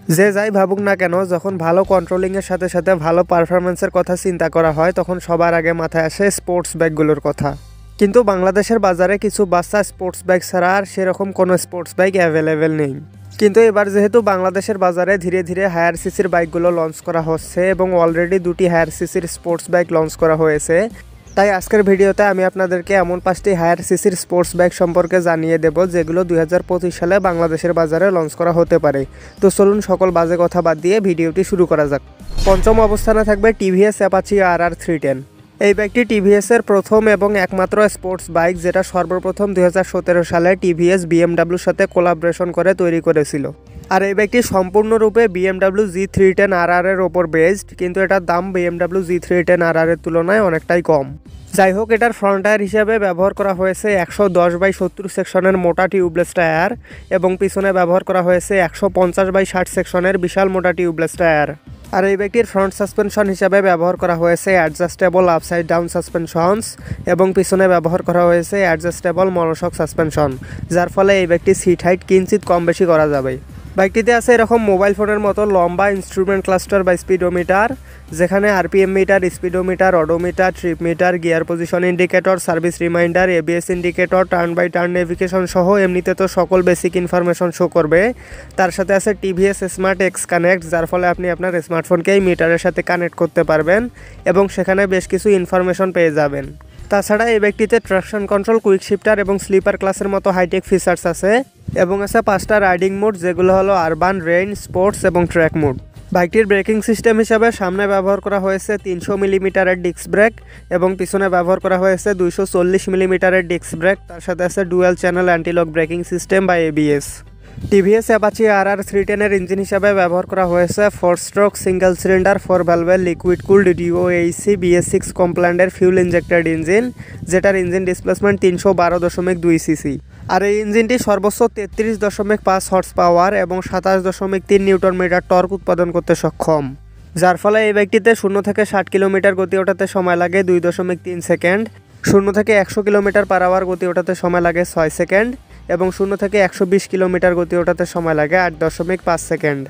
যে যাই ভাবুক না কেন, যখন ভালো কন্ট্রোলিংয়ের সাথে সাথে ভালো পারফরমেন্সের কথা চিন্তা করা হয় তখন সবার আগে মাথায় আসে স্পোর্টস বাইকগুলোর কথা। কিন্তু বাংলাদেশের বাজারে কিছু বাচ্চা স্পোর্টস বাইক ছাড়া আর সেরকম কোনো স্পোর্টস বাইক অ্যাভেলেবেল নেই। কিন্তু এবার যেহেতু বাংলাদেশের বাজারে ধীরে ধীরে হায়ার সিসির বাইকগুলো লঞ্চ করা হচ্ছে এবং অলরেডি দুটি হায়ার সিসির স্পোর্টস বাইক লঞ্চ করা হয়েছে, তাই আজকের ভিডিওতে আমি আপনাদেরকে এমন 5টি হায়ার সিসির স্পোর্টস বাইক সম্পর্কে জানিয়ে দেব যেগুলো 2025 সালে বাংলাদেশের বাজারে লঞ্চ করা হতে পারে। তো চলুন সকল বাজে কথা বাদ দিয়ে ভিডিওটি শুরু করা যাক। পঞ্চম অবস্থানে থাকবে টিভিএস অ্যাপাচি RR 310। এই বাইকটি টিভিএসের প্রথম এবং একমাত্র স্পোর্টস বাইক, যেটা সর্বপ্রথম 2017 সালে টিভিএস বিএমডাব্লিউর সাথে কোলাবরেশন করে তৈরি করেছিল। আর এই বাইকটি সম্পূর্ণরূপে BMW G310 RR এর ওপর বেসড, কিন্তু এটার দাম BMW G310 RR এর তুলনায় অনেকটাই কম। যাই হোক, এটার ফ্রন্ট টায়ার হিসেবে ব্যবহার করা হয়েছে 110/70 সেকশনের মোটা টিউবলেস টায়ার এবং পিছনে ব্যবহার করা হয়েছে 150/60 সেকশনের বিশাল মোটা টিউবলেস টায়ার। আর এই বাইকটির ফ্রন্ট সাসপেনশন হিসাবে ব্যবহার করা হয়েছে অ্যাডজাস্টেবল আপসাইড ডাউন সাসপেনশনস এবং পিছনে ব্যবহার করা হয়েছে অ্যাডজাস্টেবল মনোশক সাসপেনশন, যার ফলে এই বাইকটির সিট হাইট কিঞ্চিত কম বেশি করা যাবে। বাইকটিতে আছে এরকম মোবাইল ফোনের মতো লম্বা ইনস্ট্রুমেন্ট ক্লাস্টার বা স্পিডোমিটার, যেখানে RPM meter, speedometer, odometer, trip meter, gear position indicator, service reminder, ABS indicator, turn by turn navigation সহ এমনিতে তো সকল বেসিক ইনফরমেশন শো করবে। তার সাথে আছে টিভিএস স্মার্ট এক্স কানেক্ট, যার ফলে আপনি আপনার স্মার্টফোনকে এই মিটারের সাথে কানেক্ট করতে পারবেন এবং সেখানে বেশ কিছু ইনফরমেশন পেয়ে যাবেন। তাছাড়া এই বাইকটিতে ট্রাকশন কন্ট্রোল, কুইক শিফটার এবং স্লিপার ক্লাসের মতো হাইটেক ফিচার্স আছে এবং আছে 5টা রাইডিং মোড, যেগুলো হলো আরবান, রেইন, স্পোর্টস এবং ট্র্যাক মোড। বাইকটির ব্রেকিং সিস্টেম হিসাবে সামনে ব্যবহার করা হয়েছে 300 মিলিমিটারের ডিস্ক ব্রেক এবং পিছনে ব্যবহার করা হয়েছে 240 মিলিমিটারের ডিস্ক ব্রেক। তার সাথে আছে dual channel antilock braking system বা ABS। টিভিএস অ্যাপাচি RR 310 এর ইঞ্জিন হিসাবে ব্যবহার করা হয়েছে 4 স্ট্রোক সিঙ্গেল সিলিন্ডার 4 ভ্যালভের লিকুইড কুলড DOHC BS6 কমপ্লায়েন্টের ফিউল ইনজেক্টেড ইঞ্জিন, যেটার ইঞ্জিন ডিসপ্লেসমেন্ট 312.2 সিসি। আর এই ইঞ্জিনটি সর্বোচ্চ 33.5 হর্স পাওয়ার এবং 27.3 নিউটন মিটার টর্ক উৎপাদন করতে সক্ষম, যার ফলে এই বাইকটিতে 0 থেকে 60 কিলোমিটার গতি ওঠাতে সময় লাগে 2.3 সেকেন্ড, 0 থেকে 100 কিলোমিটার পার আওয়ার গতি ওঠাতে সময় লাগে 6 সেকেন্ড এবং 0 থেকে 120 কিলোমিটার গতি ওঠাতে সময় লাগে 8.5 সেকেন্ড।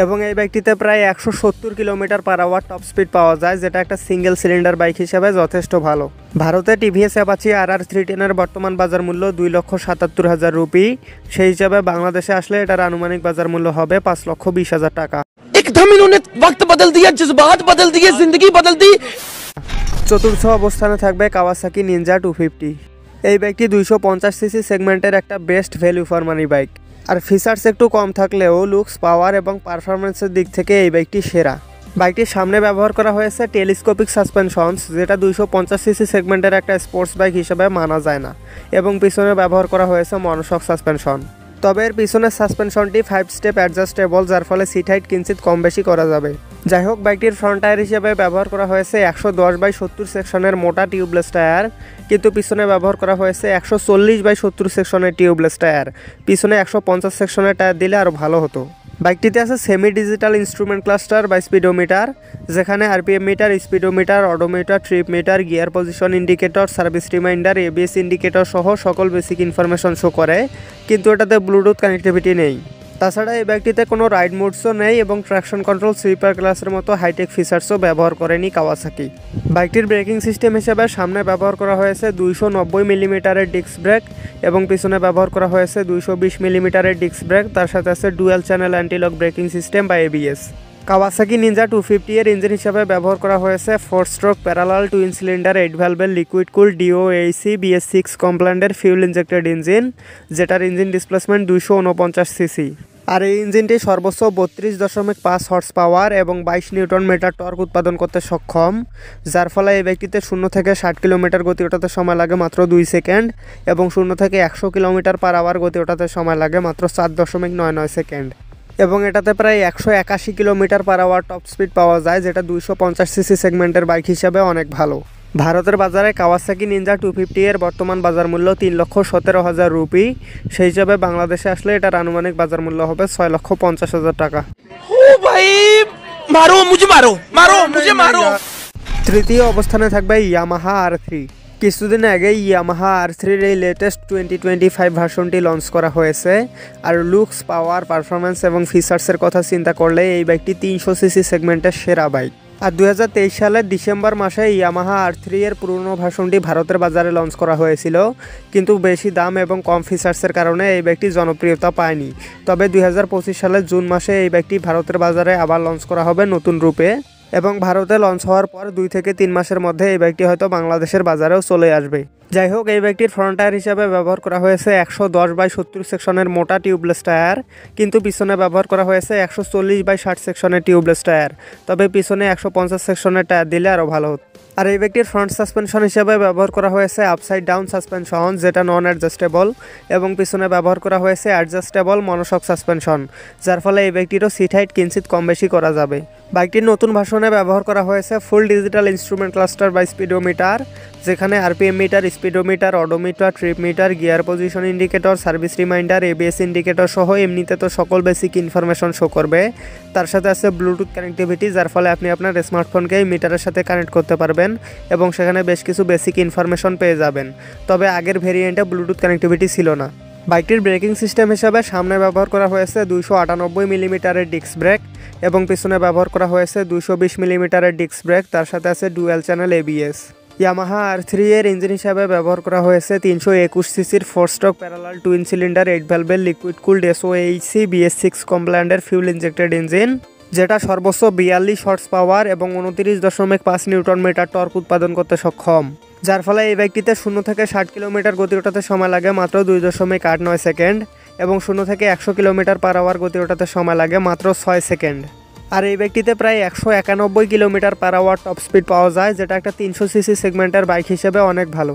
এবং এই বাইকটিতে প্রায় 170 kilometre per hour top speed পাওয়া যায়, যেটা একটা সিঙ্গেল সিলিন্ডার বাইক হিসেবে যথেষ্ট ভালো। ভারতে টিভিএস অ্যাপাচি RR 310 এর বর্তমান বাজার মূল্য 2,77,000 রুপি। সেই হিসাবে বাংলাদেশে আসলে এটার আনুমানিক বাজার মূল্য হবে 5,20,000 টাকা। एकदम इन्होंने वक्त बदल दिया, जज्बात बदल दिए, जिंदगी बदल दी। চতুর্থ অবস্থানে থাকবে কাওয়াসাকি নিনজা 250। এই বাইকটি 250 সিসি সেগমেন্টের একটা best value for money bike. আর ফিচার্স একটু কম থাকলেও লুকস, পাওয়ার এবং পারফরমেন্সের দিক থেকে এই বাইকটি সেরা। বাইকটির সামনে ব্যবহার করা হয়েছে টেলিস্কোপিক সাসপেনশনস, যেটা 250 সিসি সেগমেন্টের একটা স্পোর্টস বাইক হিসেবে মানা যায় না, এবং পিছনে ব্যবহার করা হয়েছে মনোশক সাসপেনশন। তবে এর পিছনের সাসপেনশনটি 5 স্টেপ অ্যাডজাস্টেবল, যার ফলে সিট হাইট কিঞ্চিত কম বেশি করা যাবে। যাই হোক, বাইকটির ফ্রন্ট টায়ার হিসেবে ব্যবহার করা হয়েছে 110/70 সেকশনের মোটা টিউবলেস টায়ার, কিন্তু পিছনে ব্যবহার করা হয়েছে 140/70 সেকশনের টিউবলেস টায়ার। পিছনে 150 সেকশনের টায়ার দিলে আরও ভালো হতো। বাইকটিতে আছে সেমি ডিজিটাল ইনস্ট্রুমেন্ট ক্লাস্টার বা স্পিডোমিটার, যেখানে RPM meter, speedometer, odometer, trip meter, gear position indicator, service reminder, ABS indicator সহ সকল বেসিক ইনফরমেশন শো করে, কিন্তু এটাতে ব্লুটুথ কানেক্টিভিটি নেই। তাছাড়া এই বাইকটিতে কোনো রাইড মোডসও নেই এবং ট্রাকশন কন্ট্রোল, স্লিপার ক্লাসের মতো হাইটেক ফিচার্সও ব্যবহার করেনি কাওয়াসাকি। বাইকটির ব্রেকিং সিস্টেম হিসেবে সামনে ব্যবহার করা হয়েছে 290 মিলিমিটারের ডিস্ক ব্রেক এবং পিছনে ব্যবহার করা হয়েছে 220 মিলিমিটারের ডিস্ক ব্রেক। তার সাথে আছে dual channel antilock braking system বা ABS। কাওয়াসাকি নিনজা 250 এর ইঞ্জিন হিসাবে ব্যবহার করা হয়েছে 4 স্ট্রোক প্যারালাল টুইন সিলিন্ডার 8 ভ্যালভের লিকুইড কুল DOHC BS6 কমপ্লায়েন্টের ফিউল ইনজেক্টেড ইঞ্জিন, যেটার ইঞ্জিন ডিসপ্লেসমেন্ট 249 সিসি। আর এই ইঞ্জিনটি সর্বোচ্চ 32.5 হর্স পাওয়ার এবং 22 নিউটন মিটার টর্ক উৎপাদন করতে সক্ষম, যার ফলে এই বাইকটিতে 0 থেকে 60 কিলোমিটার গতি ওঠাতে সময় লাগে মাত্র 2 সেকেন্ড এবং 0 থেকে 100 কিলোমিটার পার আওয়ার গতি ওঠাতে সময় লাগে মাত্র 4.99 সেকেন্ড। এবং এটাতে প্রায় 181 kilometre per hour top speed পাওয়া যায়, যেটা 250 সিসি সেগমেন্টের বাইক হিসাবে অনেক ভালো। ভারতের বাজারে কাওয়াসাকি নিনজা 250 এর বর্তমান বাজার মূল্য 3,17,000 রুপি। সেই হিসাবে বাংলাদেশে আসলে এটার আনুমানিক বাজার মূল্য হবে 6,50,000 টাকা। ও ভাই, মারো মুঝে, মারো মারো মুঝে, মারো। তৃতীয় অবস্থানে থাকবে ইয়ামাহা R3। কিছুদিন আগে ইয়ামাহা R3 এই লেটেস্ট 2025 ভার্সনটি লঞ্চ করা হয়েছে। আর লুকস, পাওয়ার, পারফরমেন্স এবং ফিচার্সের কথা চিন্তা করলে এই বাইকটি 300 সিসি সেগমেন্টের সেরা বাইক। আর 2023 সালের ডিসেম্বর মাসে ইয়ামাহা R3 এর পুরনো ভার্সনটি ভারতের বাজারে লঞ্চ করা হয়েছিল, কিন্তু বেশি দাম এবং কম ফিচার্সের কারণে এই বাইকটি জনপ্রিয়তা পায়নি। তবে 2025 সালের জুন মাসে এই বাইকটি ভারতের বাজারে আবার লঞ্চ করা হবে নতুন রূপে, এবং ভারতে লঞ্চ হওয়ার পর 2 থেকে 3 মাসের মধ্যে এই বাইকটি হয়তো বাংলাদেশের বাজারেও চলে আসবে। যাই হোক, এই বাইকটির ফ্রন্ট টায়ার হিসাবে ব্যবহার করা হয়েছে 110/70 সেকশনের মোটা টিউবলেস টায়ার, কিন্তু পিছনে ব্যবহার করা হয়েছে 140/60 সেকশনের টিউবলেস টায়ার। তবে পিছনে 150 সেকশনের টায়ার দিলে আরও ভালো হতো। আর এই বাইকটির ফ্রন্ট সাসপেনশন হিসেবে ব্যবহার করা হয়েছে আপসাইড ডাউন সাসপেনশন, যেটা নন অ্যাডজাস্টেবল, এবং পিছনে ব্যবহার করা হয়েছে অ্যাডজাস্টেবল মনোশক সাসপেনশন, যার ফলে এই বাইকটিরও সিট হাইট কিঞ্চিত কম বেশি করা যাবে। বাইকটির নতুন ভার্সনে ব্যবহার করা হয়েছে ফুল ডিজিটাল ইনস্ট্রুমেন্ট ক্লাস্টার বা স্পিডোমিটার, যেখানে RPM meter, speedometer, odometer, trip meter, gear position indicator, service reminder, ABS indicator সহ এমনিতে তো সকল বেসিক ইনফরমেশন শো করবে। তার সাথে আছে ব্লুটুথ কানেক্টিভিটি, যার ফলে আপনি আপনার স্মার্টফোনকে এই মিটারের সাথে কানেক্ট করতে পারবেন এবং সেখানে বেশ কিছু বেসিক ইনফরমেশন পেয়ে যাবেন। তবে আগের ভেরিয়েন্টে ব্লুটুথ কানেক্টিভিটি ছিল না। বাইকটির ব্রেকিং সিস্টেম হিসাবে সামনে ব্যবহার করা হয়েছে 298 মিলিমিটারের ডিস্ক ব্রেক এবং পিছনে ব্যবহার করা হয়েছে 220 মিলিমিটারের ডিস্ক ব্রেক। তার সাথে আছে dual channel ABS. Yamaha R3 এর ইঞ্জিন হিসাবে ব্যবহার করা হয়েছে 321 সিসির 4 স্ট্রোক প্যারালাল টুইন সিলিন্ডার 8 ভ্যালভের লিকুইড কুলড SOHC BS6 কমপ্লায়েন্টের ফিউল ইনজেক্টেড ইঞ্জিন, যেটা সর্বোচ্চ 42 হর্স পাওয়ার এবং 29.5 নিউটন মিটার টর্ক উৎপাদন করতে সক্ষম। যার ফলে এই বাইকটিতে 0 থেকে 60 কিলোমিটার গতি ওঠাতে সময় লাগে মাত্র 2.89 সেকেন্ড এবং 0 থেকে 100 কিলোমিটার পার আওয়ার গতি ওঠাতে সময় লাগে মাত্র 6 সেকেন্ড। আর এই বাইকটিতে প্রায় 191 kilometre per hour top speed পাওয়া যায়, যেটা একটা 300 সিসি সেগমেন্টের বাইক হিসেবে অনেক ভালো।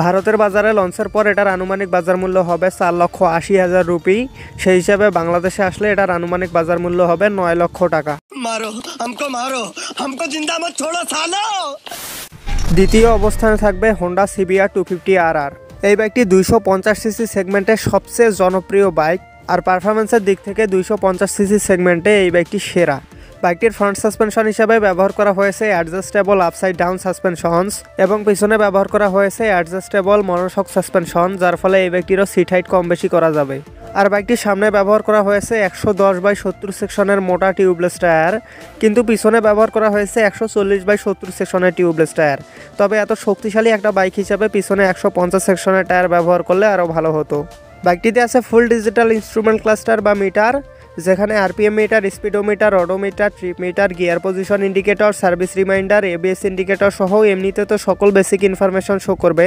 ভারতের বাজারে লঞ্চের পর এটার আনুমানিক বাজার মূল্য হবে 4,80,000 রুপি। সেই হিসাবে বাংলাদেশে আসলে এটার আনুমানিক বাজার মূল্য হবে 9 লক্ষ টাকা। मारो हमको जिंदा मत छोड़ो सालो। দ্বিতীয় অবস্থানে থাকবে হোন্ডা CBR 250RR। এই বাইকটি 250 সিসি সেগমেন্টের সবচেয়ে জনপ্রিয় বাইক, আর পারফরমেন্সের দিক থেকে 250 সিসি সেগমেন্টে এই বাইকটি সেরা। বাইকটির ফ্রন্ট সাসপেনশন হিসাবে ব্যবহার করা হয়েছে অ্যাডজাস্টেবল আপসাইড ডাউন সাসপেনশনস এবং পিছনে ব্যবহার করা হয়েছে অ্যাডজাস্টেবল মনোশক সাসপেনশন, যার ফলে এই বাইকটিরও সিট হাইট কম বেশি করা যাবে। আর বাইকটির সামনে ব্যবহার করা হয়েছে 110/70 সেকশনের মোটা টিউবলেস টায়ার, কিন্তু পিছনে ব্যবহার করা হয়েছে 140/70 সেকশনের টিউবলেস টায়ার। তবে এত শক্তিশালী একটা বাইক হিসাবে পিছনে 150 সেকশনের টায়ার ব্যবহার করলে আরও ভালো হতো। বাইকটিতে আছে ফুল ডিজিটাল ইনস্ট্রুমেন্ট ক্লাস্টার বা মিটার, যেখানে RPM meter, speedometer, odometer, trip meter, gear position indicator, service reminder, ABS indicator সহ এমনিতে তো সকল বেসিক ইনফরমেশন শো করবে।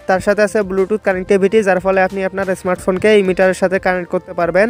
তার সাথে আছে ব্লুটুথ কানেক্টিভিটি, যার ফলে আপনি আপনার স্মার্টফোনকে এই মিটারের সাথে কানেক্ট করতে পারবেন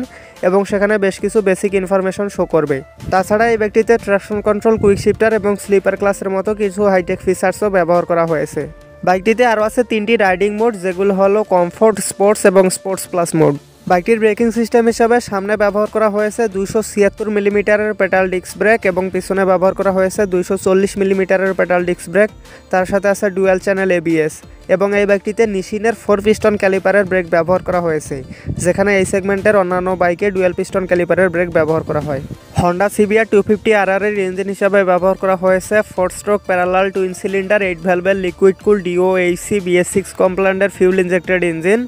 এবং সেখানে বেশ কিছু বেসিক ইনফরমেশন শো করবে। তাছাড়া এই ব্যক্তিতে ট্র্যাকশন কন্ট্রোল, কুইক শিফটার এবং স্লিপার ক্লাসের মতো কিছু হাইটেক ফিচার্সও ব্যবহার করা হয়েছে। বাইকটিতে আরও আছে 3টি রাইডিং মোড, যেগুলো হলো কমফোর্ট, স্পোর্টস এবং স্পোর্টস প্লাস মোড। বাইকটির ব্রেকিং সিস্টেম হিসাবে সামনে ব্যবহার করা হয়েছে 276 মিলিমিটারের পেডাল ডিস্ক ব্রেক এবং পিছনে ব্যবহার করা হয়েছে 240 মিলিমিটারের পেডাল ডিস্ক ব্রেক। তার সাথে আছে ডুয়াল চ্যানেল এবিএস এবং এই বাইকটিতে নিশিনের 4 পিস্টন ক্যালিপারের ব্রেক ব্যবহার করা হয়েছে, যেখানে এই সেগমেন্টের অন্যান্য বাইকে ডুয়াল পিস্টন ক্যালিপারের ব্রেক ব্যবহার করা হয়। হন্ডা CBR 250RR এর ইঞ্জিন হিসাবে ব্যবহার করা হয়েছে 4 স্ট্রোক প্যারালাল টুইন সিলিন্ডার 8 ভ্যালভের লিকুইড কুল DOHC BS6 কমপ্লায়েন্টের ফিউল ইনজেক্টেড ইঞ্জিন,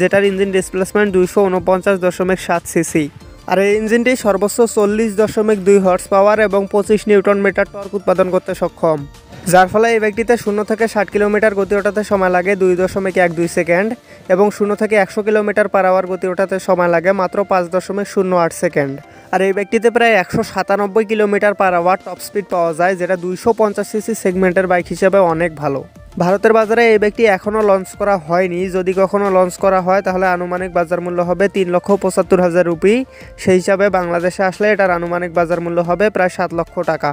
যেটার ইঞ্জিন ডিসপ্লেসমেন্ট 249.7 সিসি। আর এই ইঞ্জিনটি সর্বোচ্চ 40.2 হর্স পাওয়ার এবং 25 নিউটন মিটার টর্ক উৎপাদন করতে সক্ষম, যার ফলে এই বাইকটিতে 0 থেকে 60 কিলোমিটার গতি ওঠাতে সময় লাগে 2.12 সেকেন্ড এবং 0 থেকে 100 কিলোমিটার পার আওয়ার গতি ওঠাতে সময় লাগে মাত্র 5.08 সেকেন্ড। আর এই বাইকটিতে প্রায় 197 kilometre per hour top speed পাওয়া যায়, যেটা 250 সিসি সেগমেন্টের বাইক হিসেবে অনেক ভালো। ভারতের বাজারে এই বাইকটি এখনও লঞ্চ করা হয়নি। যদি কখনো লঞ্চ করা হয় তাহলে আনুমানিক বাজার মূল্য হবে 3,75,000 রুপি। সেই হিসাবে বাংলাদেশে আসলে এটার আনুমানিক বাজার মূল্য হবে প্রায় 7 লক্ষ টাকা।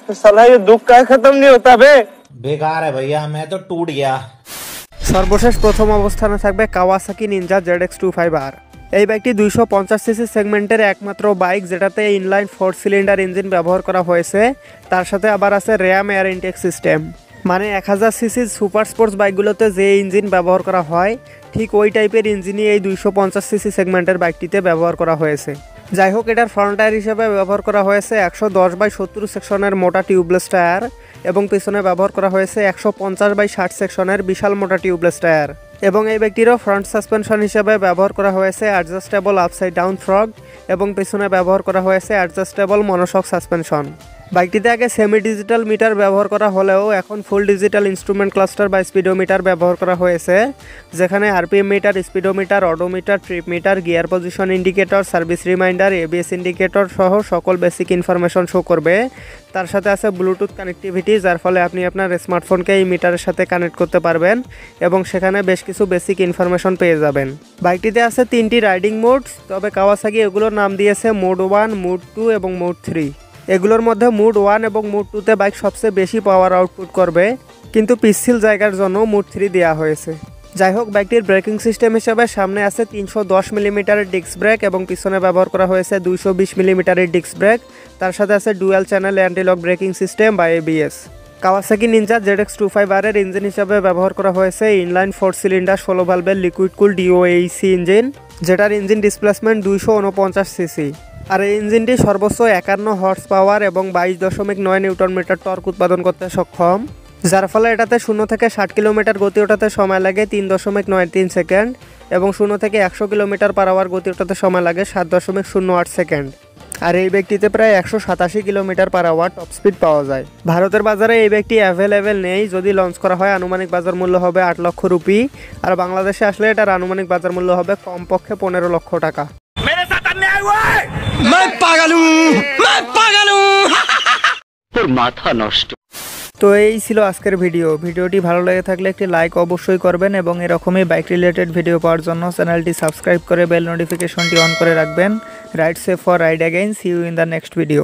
साला ये दुख का खत्म नहीं होता बे। बेकार है भैया, मैं तो टूट गया। সর্বশেষ প্রথম অবস্থানে থাকবে কাওয়াসাকি নিনজা ZX25R। এই বাইকটি 250 সিসি সেগমেন্টের একমাত্র বাইক, যেটাতে ইনলাইন 4 সিলিন্ডার ইঞ্জিন ব্যবহার করা হয়েছে। তার সাথে আবার আছে র্যাম এয়ার ইনটেক সিস্টেম, মানে 1000 সিসি সুপার স্পোর্টস বাইকগুলোতে যে ইঞ্জিন ব্যবহার করা হয় ঠিক ওই টাইপের ইঞ্জিনই এই 250 সিসি সেগমেন্টের বাইকটিতে ব্যবহার করা হয়েছে। যাই হোক, এটার ফ্রন্ট টায়ার হিসেবে ব্যবহার করা হয়েছে 110/70 সেকশনের মোটা টিউবলেস টায়ার এবং পিছনে ব্যবহার করা হয়েছে 150/60 সেকশনের বিশাল মোটা টিউবলেস টায়ার। এবং এই ব্যক্তিরও ফ্রন্ট সাসপেনশন হিসেবে ব্যবহার করা হয়েছে অ্যাডজাস্টেবল আপসাইড ডাউন ফ্রগ এবং পিছনে ব্যবহার করা হয়েছে অ্যাডজাস্টেবল মনোশক সাসপেনশন। বাইকটিতে আগে সেমি ডিজিটাল মিটার ব্যবহার করা হলেও এখন ফুল ডিজিটাল ইনস্ট্রুমেন্ট ক্লাস্টার বা স্পিডোমিটার ব্যবহার করা হয়েছে, যেখানে RPM meter, speedometer, odometer, trip meter, gear position indicator, service reminder, ABS indicator সহ সকল বেসিক ইনফরমেশন শো করবে। তার সাথে আছে ব্লুটুথ কানেক্টিভিটি, যার ফলে আপনি আপনার স্মার্টফোনকে এই মিটারের সাথে কানেক্ট করতে পারবেন এবং সেখানে বেশ কিছু বেসিক ইনফরমেশন পেয়ে যাবেন। বাইকটিতে আছে 3টি রাইডিং মোড, তবে কাওয়াসাকি এগুলোর নাম দিয়েছে মোড 1, মোড 2 এবং মোড 3। এগুলোর মধ্যে মোড 1 এবং মোড 2তে বাইক সবচেয়ে বেশি পাওয়ার আউটপুট করবে, কিন্তু পিচ্ছিল জায়গার জন্য মোড 3 দেওয়া হয়েছে। যাই হোক, বাইকটির ব্রেকিং সিস্টেম হিসেবে সামনে আছে 310 মিলিমিটারের ডিস্ক ব্রেক এবং পিছনে ব্যবহার করা হয়েছে 220 মিলিমিটারের ডিস্ক ব্রেক। তার সাথে আছে dual channel antilock braking system বা এবিএস। কাওয়াসাকি নিনজা ZX25R এর ইঞ্জিন হিসাবে ব্যবহার করা হয়েছে ইনলাইন 4 সিলিন্ডার 16 ভালভের লিকুইড কুল DOAC ইঞ্জিন, যেটার ইঞ্জিন ডিসপ্লেসমেন্ট 249 সিসি। আর এই ইঞ্জিনটি সর্বোচ্চ 51 হর্স পাওয়ার এবং 22.9 নিউটন মিটার টর্ক উৎপাদন করতে সক্ষম, যার ফলে এটাতে 0 থেকে 60 কিলোমিটার গতি ওঠাতে সময় লাগে 3.93 সেকেন্ড এবং 0 থেকে 100 কিলোমিটার পার আওয়ার গতি ওঠাতে সময় লাগে 7.08 সেকেন্ড। আর এই ব্যক্তিতে প্রায় 187 kilometre per hour top speed পাওয়া যায়। ভারতের বাজারে এই ব্যক্তি অ্যাভেলেবেল নেই, যদি লঞ্চ করা হয় আনুমানিক বাজার মূল্য হবে 8 লক্ষ রুপি, আর বাংলাদেশে আসলে এটার আনুমানিক বাজার মূল্য হবে কমপক্ষে 15 লক্ষ টাকা। मैं पागल हूँ তোর মাথা নষ্ট। তো এই ছিল আজকের ভিডিওটি ভালো লেগে থাকলে একটি লাইক অবশ্যই করবেন এবং এরকমই বাইক রিলেটেড ভিডিও পাওয়ার জন্য চ্যানেলটি সাবস্ক্রাইব করে বেল নোটিফিকেশনটি অন করে রাখবেন। Ride safe for ride again, see you in the next video.